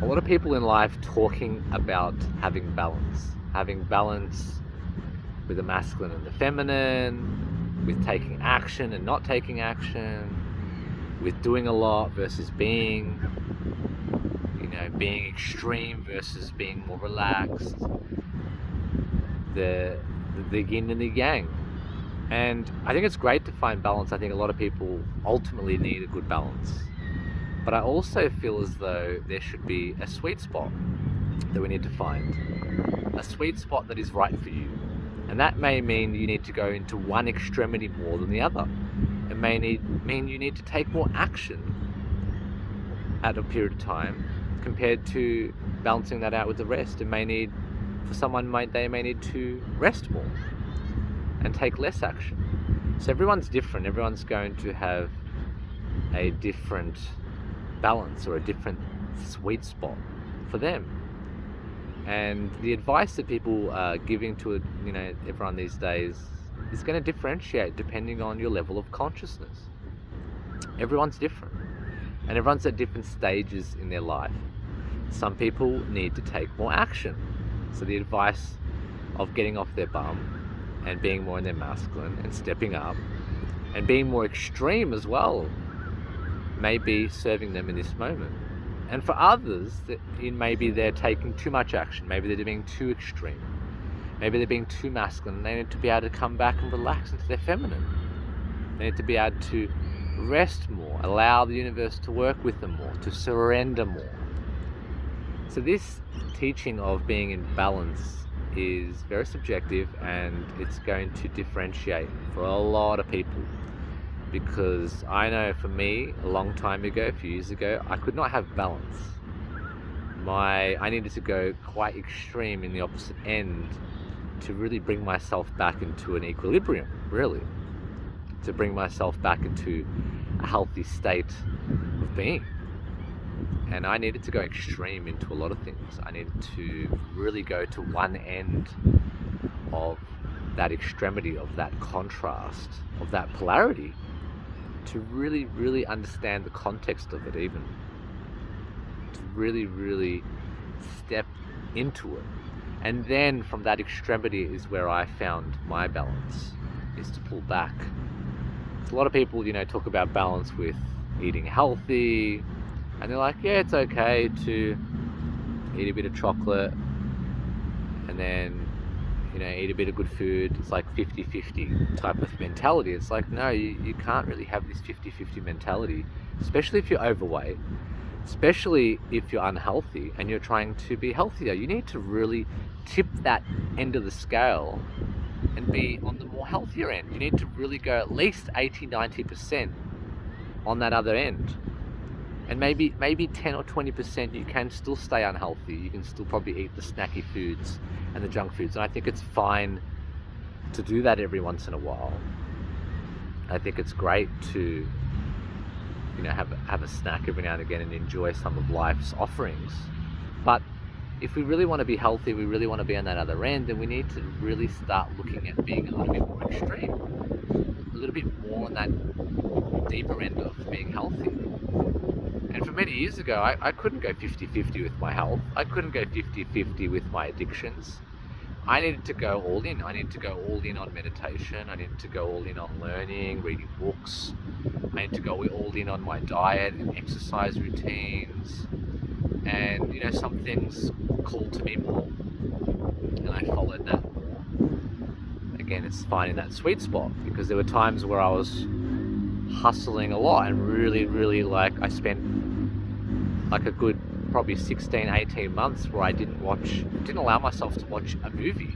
a lot of people in life talking about having balance with the masculine and the feminine, with taking action and not taking action, with doing a lot versus being extreme versus being more relaxed, the yin and the yang. And I think it's great to find balance. I think a lot of people ultimately need a good balance. But I also feel as though there should be a sweet spot that we need to find. A sweet spot that is right for you. And that may mean you need to go into one extremity more than the other. It may mean you need to take more action at a period of time compared to balancing that out with the rest. For someone, they may need to rest more and take less action. So everyone's different. Everyone's going to have a different balance or a different sweet spot for them. And the advice that people are giving to everyone these days is going to differentiate depending on your level of consciousness. Everyone's different, and everyone's at different stages in their life. Some people need to take more action. So the advice of getting off their bum and being more in their masculine and stepping up and being more extreme as well may be serving them in this moment. And for others, maybe they're taking too much action. Maybe they're being too extreme. Maybe they're being too masculine. They need to be able to come back and relax into their feminine. They need to be able to rest more, allow the universe to work with them more, to surrender more. So this teaching of being in balance is very subjective, and it's going to differentiate for a lot of people. Because I know for me, a long time ago, a few years ago, I could not have balance. I needed to go quite extreme in the opposite end to really bring myself back into an equilibrium, really. To bring myself back into a healthy state of being. And I needed to go extreme into a lot of things. I needed to really go to one end of that extremity, of that contrast, of that polarity, to really, really understand the context of it even. To really, really step into it. And then from that extremity is where I found my balance, is to pull back. So a lot of people, talk about balance with eating healthy, and they're like, yeah, it's okay to eat a bit of chocolate and then, eat a bit of good food. It's like 50-50 type of mentality. It's like, no, you can't really have this 50-50 mentality, especially if you're overweight, especially if you're unhealthy and you're trying to be healthier. You need to really tip that end of the scale and be on the more healthier end. You need to really go at least 80-90% on that other end. And maybe 10 or 20% you can still stay unhealthy. You can still probably eat the snacky foods and the junk foods. And I think it's fine to do that every once in a while. I think it's great to, have a snack every now and again and enjoy some of life's offerings. But if we really want to be healthy, we really want to be on that other end, then we need to really start looking at being a little bit more extreme, a little bit more on that deeper end of being healthy. And for many years ago, I couldn't go 50-50 with my health. I couldn't go 50-50 with my addictions. I needed to go all in. I needed to go all in on meditation. I needed to go all in on learning, reading books. I needed to go all in on my diet and exercise routines. And, some things called to me more. And I followed that more. Again, it's finding that sweet spot, because there were times where I was hustling a lot and really, really I spent like a good probably 16-18 months where I didn't allow myself to watch a movie.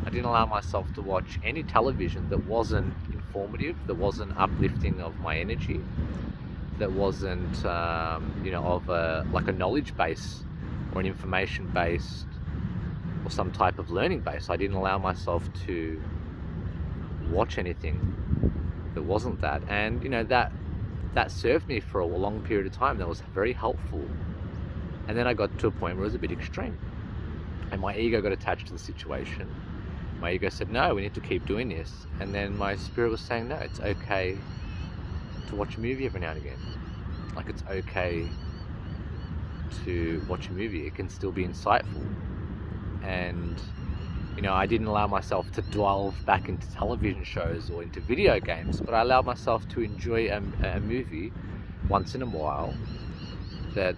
I didn't allow myself to watch any television that wasn't informative, that wasn't uplifting of my energy, that wasn't of a knowledge base or an information based or some type of learning base. I didn't allow myself to watch anything that wasn't that. And that served me for a long period of time. That was very helpful. And then I got to a point where it was a bit extreme, and my ego got attached to the situation. My ego said, no, we need to keep doing this. And then my spirit was saying, no, it's okay to watch a movie every now and again. Like, it's okay to watch a movie, it can still be insightful. And I didn't allow myself to delve back into television shows or into video games, but I allowed myself to enjoy a movie once in a while that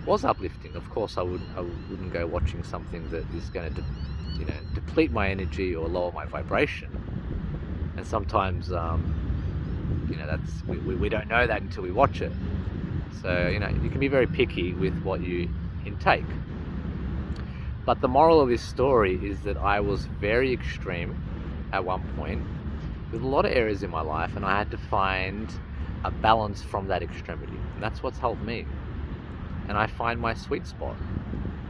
was uplifting. Of course, I wouldn't go watching something that is going to deplete my energy or lower my vibration. And sometimes that's we don't know that until we watch it. So you can be very picky with what you intake. But the moral of this story is that I was very extreme at one point with a lot of areas in my life, and I had to find a balance from that extremity. And that's what's helped me. And I find my sweet spot.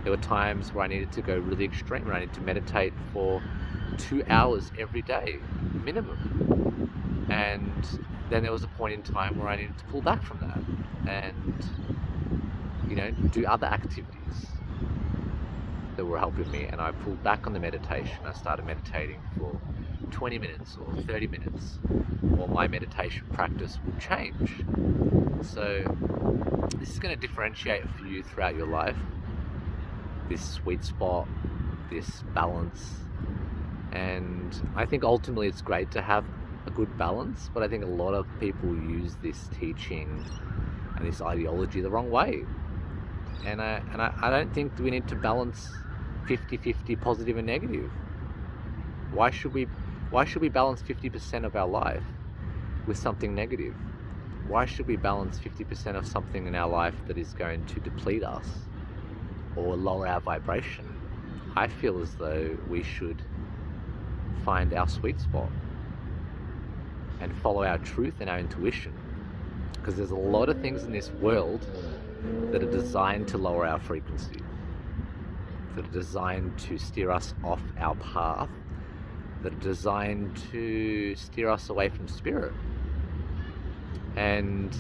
There were times where I needed to go really extreme, where I needed to meditate for 2 hours every day, minimum. And then there was a point in time where I needed to pull back from that and, do other activities that were helping me. And I pulled back on the meditation. I started meditating for 20 minutes or 30 minutes, or my meditation practice will change. So this is going to differentiate for you throughout your life, this sweet spot, this balance. And I think ultimately it's great to have a good balance, but I think a lot of people use this teaching and this ideology the wrong way. And I don't think we need to balance 50-50 positive and negative. Why should we balance 50% of our life with something negative? Why should we balance 50% of something in our life that is going to deplete us or lower our vibration? I feel as though we should find our sweet spot and follow our truth and our intuition, because there's a lot of things in this world that are designed to lower our frequency, that are designed to steer us off our path, that are designed to steer us away from spirit. And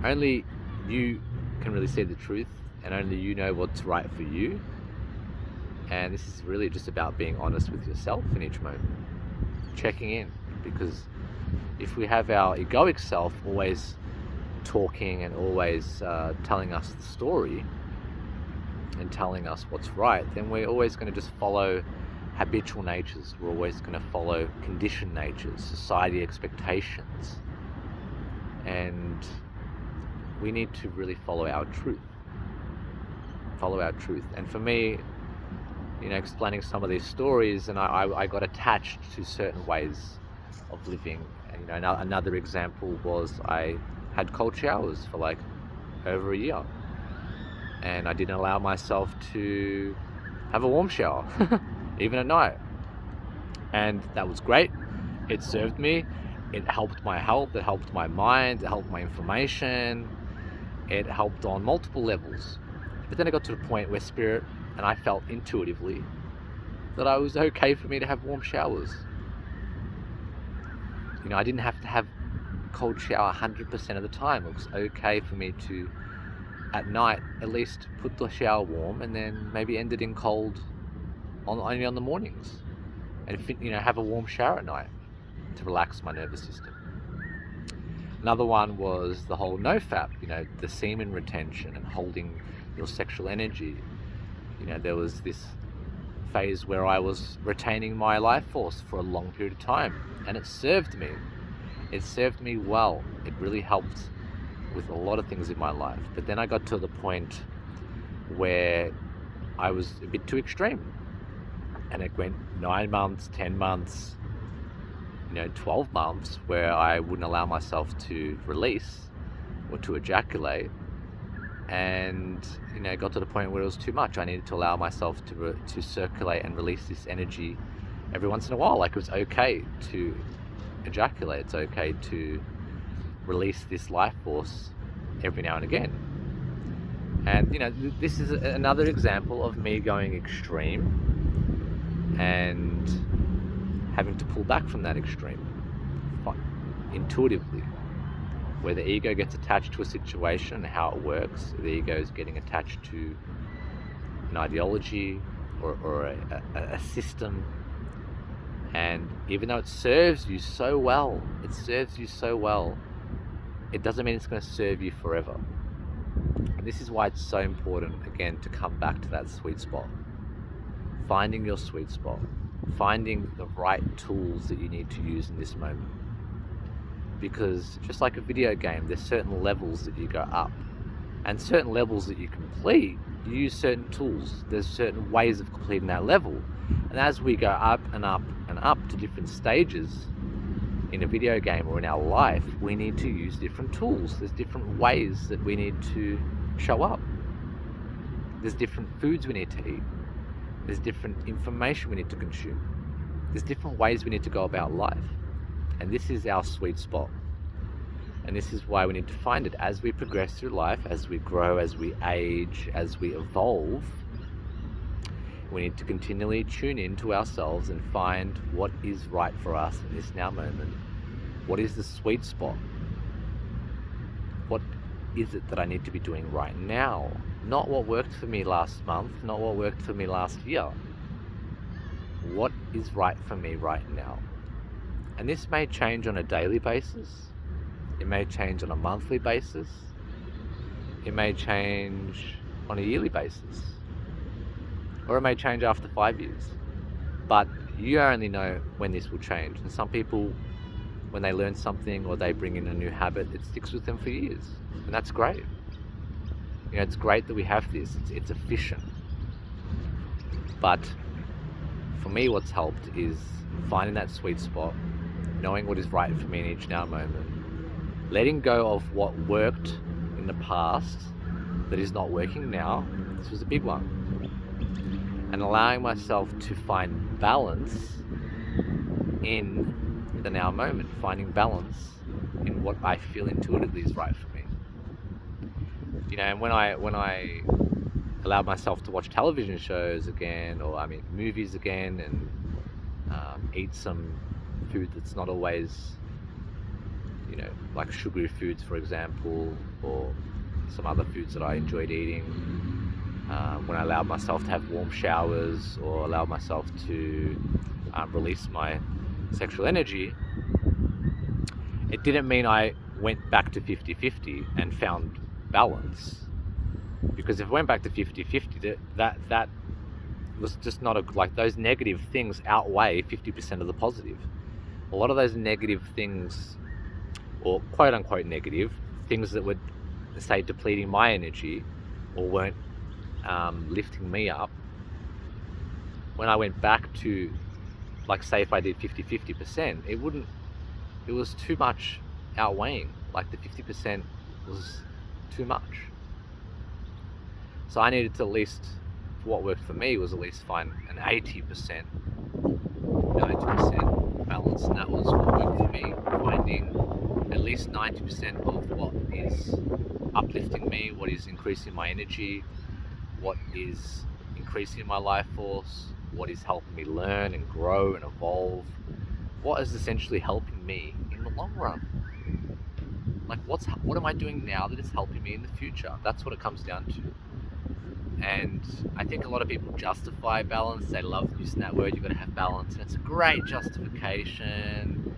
only you can really see the truth, and only you know what's right for you. And this is really just about being honest with yourself in each moment, checking in. Because if we have our egoic self always talking and always telling us the story and telling us what's right, then we're always going to just follow habitual natures. We're always going to follow conditioned natures, society expectations. And we need to really follow our truth. And for me, explaining some of these stories, and I got attached to certain ways of living. And another example was I had cold showers for like over a year, and I didn't allow myself to have a warm shower even at night. And that was great. It served me. It helped my health, it helped my mind, it helped my information, it helped on multiple levels. But then I got to the point where spirit and I felt intuitively that it was okay for me to have warm showers. I didn't have to have a cold shower 100% of the time. It was okay for me to, at night, at least put the shower warm and then maybe end it in cold only on the mornings. And have a warm shower at night to relax my nervous system. Another one was the whole nofap, the semen retention and holding your sexual energy. There was this phase where I was retaining my life force for a long period of time, and it served me. It served me well. It really helped with a lot of things in my life. But then I got to the point where I was a bit too extreme, and it went 9 months, 10 months, 12 months where I wouldn't allow myself to release or to ejaculate. And got to the point where it was too much. I needed to allow myself to circulate and release this energy every once in a while. Like, it was okay to ejaculate. It's okay to release this life force every now and again. And this is another example of me going extreme and having to pull back from that extreme intuitively. Where the ego gets attached to a situation and how it works, the ego is getting attached to an ideology or a system. And even though it serves you so well, it doesn't mean it's going to serve you forever. And this is why it's so important, again, to come back to that sweet spot. Finding your sweet spot. Finding the right tools that you need to use in this moment. Because just like a video game, there's certain levels that you go up. And certain levels that you complete, you use certain tools. There's certain ways of completing that level. And as we go up and up and up to different stages in a video game or in our life, we need to use different tools. There's different ways that we need to show up. There's different foods we need to eat. There's different information we need to consume. There's different ways we need to go about life. And this is our sweet spot. And this is why we need to find it as we progress through life, as we grow, as we age, as we evolve. We need to continually tune into ourselves and find what is right for us in this now moment. What is the sweet spot? What is it that I need to be doing right now? Not what worked for me last month, not what worked for me last year. What is right for me right now? And this may change on a daily basis. It may change on a monthly basis. It may change on a yearly basis. Or it may change after 5 years. But you only know when this will change. And some people, when they learn something or they bring in a new habit, it sticks with them for years. And that's great. You know, it's great that we have this. It's efficient. But for me, what's helped is finding that sweet spot, knowing what is right for me in each now moment, letting go of what worked in the past that is not working now. This was a big one. And allowing myself to find balance in the now moment, finding balance in what I feel intuitively is right for me. You know, and when I allowed myself to watch television shows again, or movies again, and eat some food that's not always, you know, like sugary foods, for example, or some other foods that I enjoyed eating. When I allowed myself to have warm showers or allow myself to release my sexual energy, it didn't mean I went back to 50-50 and found balance. Because if I went back to 50-50, that was just not like those negative things outweigh 50% of the positive. A lot of those negative things, or quote unquote negative things that would, say, depleting my energy or weren't lifting me up, when I went back to, like, say if I did 50%, it was too much outweighing. Like the 50% was too much. So I needed to, at least for what worked for me, was at least find an 80%, 90% balance, and that was what worked for me, finding at least 90% of what is uplifting me, what is increasing my energy, what is increasing my life force, what is helping me learn and grow and evolve, what is essentially helping me in the long run. Like what am I doing now that is helping me in the future? That's what it comes down to. And I think a lot of people justify balance. They love using that word, you've got to have balance, and it's a great justification,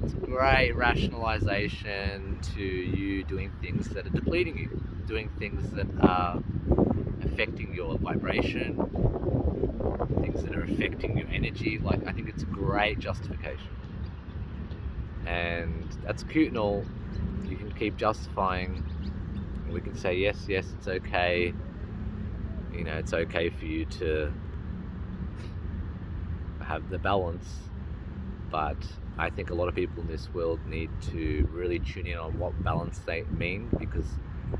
it's a great rationalization to you doing things that are depleting you, doing things that are affecting your vibration, things that are affecting your energy. Like, I think it's a great justification. And that's cute and all. You can keep justifying. We can say, yes, it's okay. You know, it's okay for you to have the balance. But I think a lot of people in this world need to really tune in on what balance they mean, because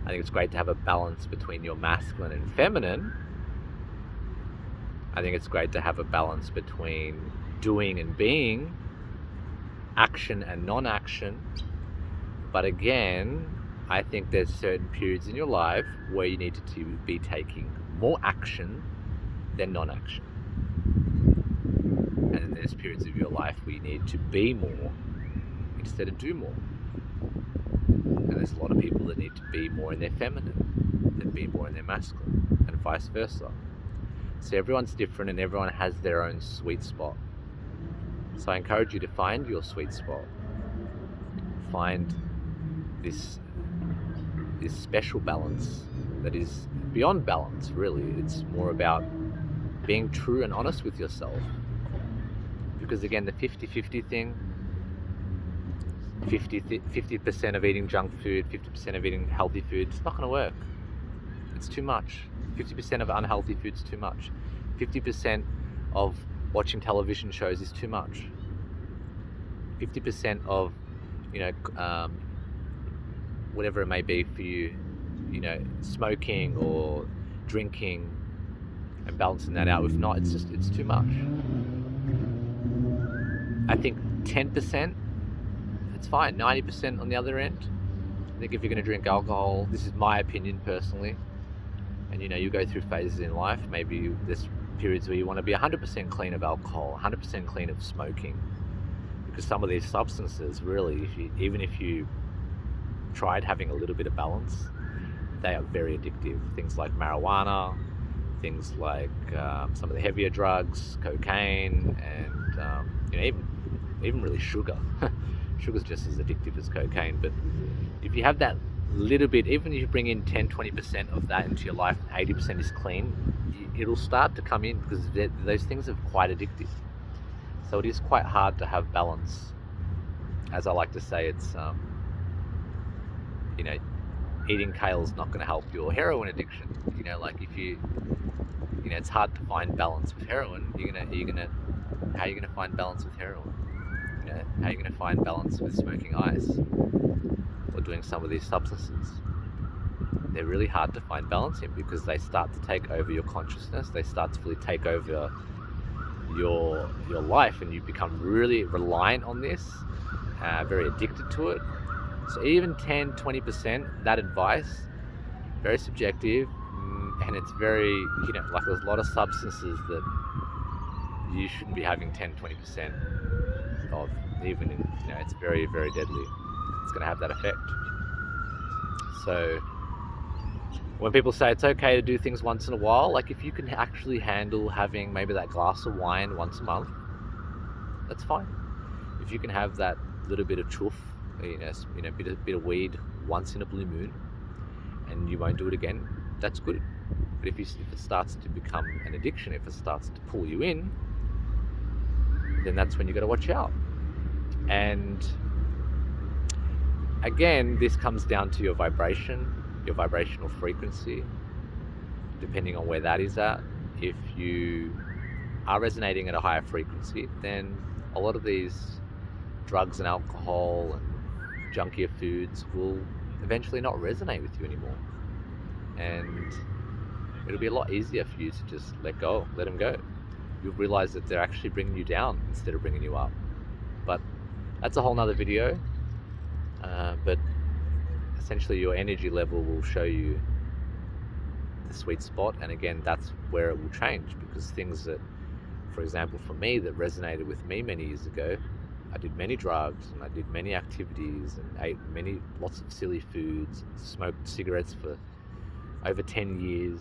I think it's great to have a balance between your masculine and feminine. I think it's great to have a balance between doing and being, action and non-action. But again, I think there's certain periods in your life where you need to be taking more action than non-action. And then there's periods of your life where you need to be more instead of do more. And there's a lot of people that need to be more in their feminine than be more in their masculine, and vice versa. So everyone's different and everyone has their own sweet spot. So I encourage you to find your sweet spot. Find this this special balance that is beyond balance, really. It's more about being true and honest with yourself. Because again, the 50-50 thing, 50% of eating junk food, 50% of eating healthy food, it's not going to work. It's too much. 50% of unhealthy food is too much. 50% of watching television shows is too much. 50% of, whatever it may be for you, smoking or drinking, and balancing that out. If not, it's too much. I think 10%, it's fine. 90% on the other end. I think if you're going to drink alcohol, this is my opinion personally, and you go through phases in life, maybe there's periods where you want to be 100% clean of alcohol, 100% clean of smoking, because some of these substances, really, even if you tried having a little bit of balance, they are very addictive. Things like marijuana, things like some of the heavier drugs, cocaine, and even really sugar. Sugar's just as addictive as cocaine. But if you have that little bit, even if you bring in 10-20% of that into your life, 80% is clean, it'll start to come in, because those things are quite addictive. So it is quite hard to have balance. As I like to say, it's eating kale's not going to help your heroin addiction. Like if you it's hard to find balance with heroin. How are you gonna find balance with heroin? How are you gonna find balance with smoking ice or doing some of these substances? They're really hard to find balance in, because they start to take over your consciousness. They start to really take over your life, and you become really reliant on this, very addicted to it. So even 10-20%, that advice, very subjective, and it's very, like there's a lot of substances that you shouldn't be having 10-20% of, even in, it's very, very deadly. It's going to have that effect. So when people say it's okay to do things once in a while, like if you can actually handle having maybe that glass of wine once a month, that's fine. If you can have that little bit of chuff, bit of weed once in a blue moon, and you won't do it again, that's good. But if it starts to become an addiction, if it starts to pull you in, then that's when you got to watch out. And again, this comes down to your vibration, your vibrational frequency, depending on where that is at. If you are resonating at a higher frequency, then a lot of these drugs and alcohol and junkier foods will eventually not resonate with you anymore. And it'll be a lot easier for you to just let them go. You'll realize that they're actually bringing you down instead of bringing you up. But that's a whole nother video. But essentially your energy level will show you the sweet spot. And again, that's where it will change, because things that, for example, for me, that resonated with me many years ago, I did many drugs and I did many activities and ate lots of silly foods, smoked cigarettes for over 10 years,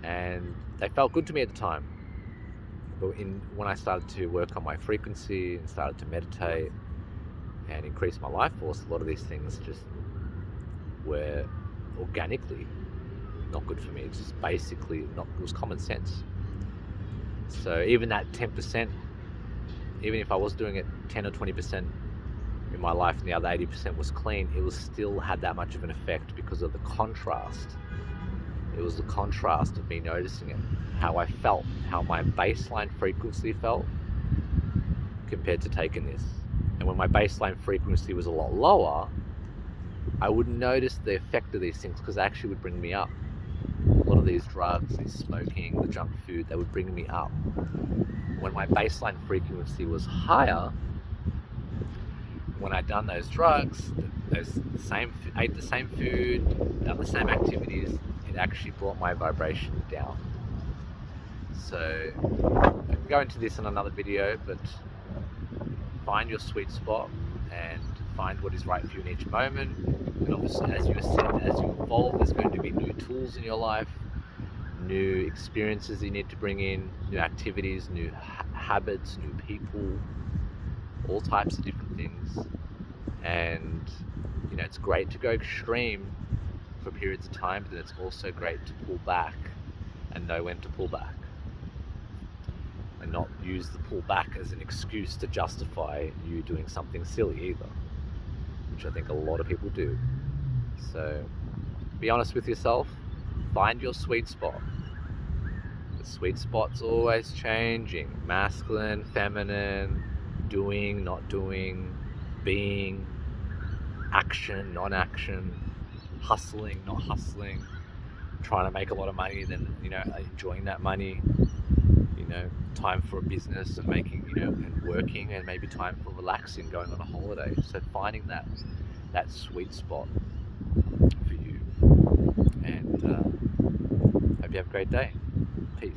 and they felt good to me at the time. But when I started to work on my frequency and started to meditate and increase my life force, a lot of these things just were organically not good for me. It's just basically not, it was common sense. So even that 10%, even if I was doing it 10 or 20% in my life and the other 80% was clean, it was still had that much of an effect because of the contrast. It was the contrast of me noticing it, how I felt, how my baseline frequency felt compared to taking this. And when my baseline frequency was a lot lower, I wouldn't notice the effect of these things, because they actually would bring me up. A lot of these drugs, this smoking, the junk food, they would bring me up. When my baseline frequency was higher, when I'd done those drugs, ate the same food, done the same activities, it actually brought my vibration down. So I can go into this in another video, but find your sweet spot and find what is right for you in each moment. And obviously, as you ascend, as you evolve, there's going to be new tools in your life, new experiences you need to bring in, new activities, new habits, new people, all types of different things. And it's great to go extreme for periods of time, but then it's also great to pull back and know when to pull back. And not use the pull back as an excuse to justify you doing something silly either, which I think a lot of people do. So be honest with yourself, find your sweet spot. The sweet spot's always changing. Masculine, feminine, doing, not doing, being, action, non-action, hustling, not hustling, trying to make a lot of money, then, enjoying that money, time for a business and making, and working, and maybe time for relaxing, going on a holiday. So finding that sweet spot for you. And hope you have a great day. Peace.